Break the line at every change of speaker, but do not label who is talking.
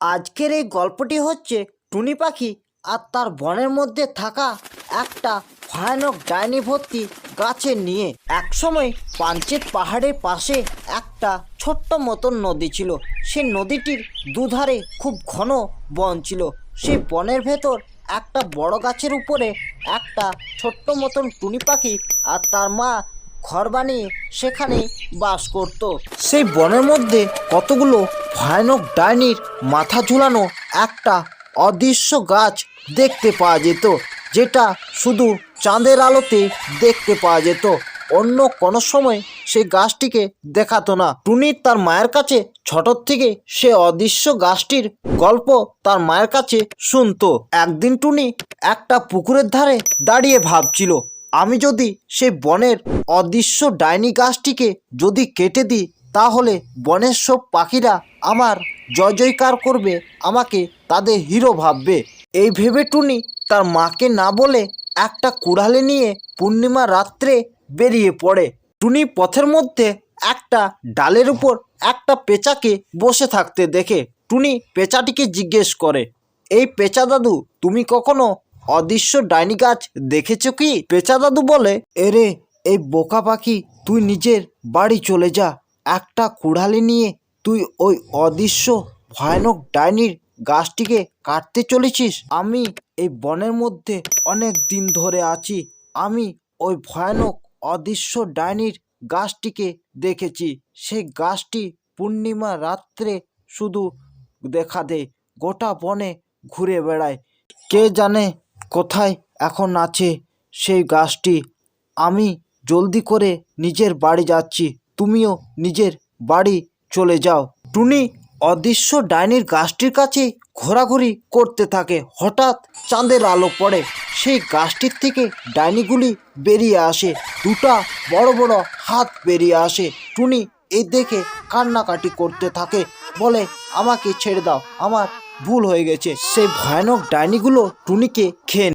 আজকের এই গল্পটি হচ্ছে টুনি পাখি আর তার বনের মধ্যে থাকা একটা ভয়ানক ডাইনি ভর্তি গাছের নিয়ে। একসময় পাঞ্চেত পাহাড়ের পাশে একটা ছোট্ট মতন নদী ছিল। সেই নদীটির দুধারে খুব ঘন বন ছিল। সেই বনের ভেতর একটা বড় গাছের উপরে একটা ছোট্ট মতন টুনি পাখি আর তার মা ঘর বানিয়ে সেখানে বাস করত। সেই বনের মধ্যে কতগুলো ভয়ানক ডাইনির মাথা ঝুলানো একটা অদৃশ্য গাছ দেখতে পাওয়া যেত, যেটা শুধু চাঁদের আলোতে দেখতে পাওয়া যেত। অন্য কোনো সময় সেই গাছটিকে দেখাতো না। টুনি তার মায়ের কাছে ছোট থেকে সে অদৃশ্য গাছটির গল্প তার মায়ের কাছে শুনতো। একদিন টুনি একটা পুকুরের ধারে দাঁড়িয়ে ভাবছিল, আমি যদি সেই বনের অদৃশ্য ডাইনি গাছটিকে যদি কেটে দিই, তাহলে বনের সব পাখিরা আমার জয় জয়কার করবে, আমাকে তাদের হিরো ভাববে। এই ভেবে টুনি তার মাকে না বলে একটা কুড়ালে নিয়ে পূর্ণিমা রাত্রে বেরিয়ে পড়ে। টুনি পথের মধ্যে একটা ডালের উপর একটা পেঁচাকে বসে থাকতে দেখে টুনি পেঁচাটিকে জিজ্ঞেস করে, এই পেঁচা দাদু, তুমি কখনো অদৃশ্য ডাইনি গাছ দেখেছো কি? পেঁচা দাদু বলে, এরে এই বোকা পাখি, তুই নিজের বাড়ি চলে যা। একটা কুড়ালি নিয়ে তুই ওই অদৃশ্য ভয়ানক ডাইনির গাছটিকে কাটতে চলেছিস? আমি এই বনের মধ্যে অনেক দিন ধরে আছি। আমি ওই ভয়ানক অদৃশ্য ডাইনির গাছটিকে দেখেছি। সেই গাছটি পূর্ণিমা রাত্রে শুধু দেখা দেয়, গোটা বনে ঘুরে বেড়ায়। কে জানে কোথায় এখন আছে সেই গাছটি। আমি জলদি করে নিজের বাড়ি যাচ্ছি, তুমিও নিজের বাড়ি চলে যাও। টুনি অদৃশ্য ডাইনির গাছটির কাছে ঘোরাঘুরি করতে থাকে। হঠাৎ চাঁদের আলো পড়ে, সেই গাছটির থেকে ডাইনিগুলি বেরিয়ে আসে। দুটা বড় বড় হাত বেরিয়ে আসে। টুনি এই দেখে কান্নাকাটি করতে থাকে, বলে, আমাকে ছেড়ে দাও, আমার ভুল হয়ে গেছে। সেই ভয়ানক ডাইনিগুলো টুনিকে খেয়ে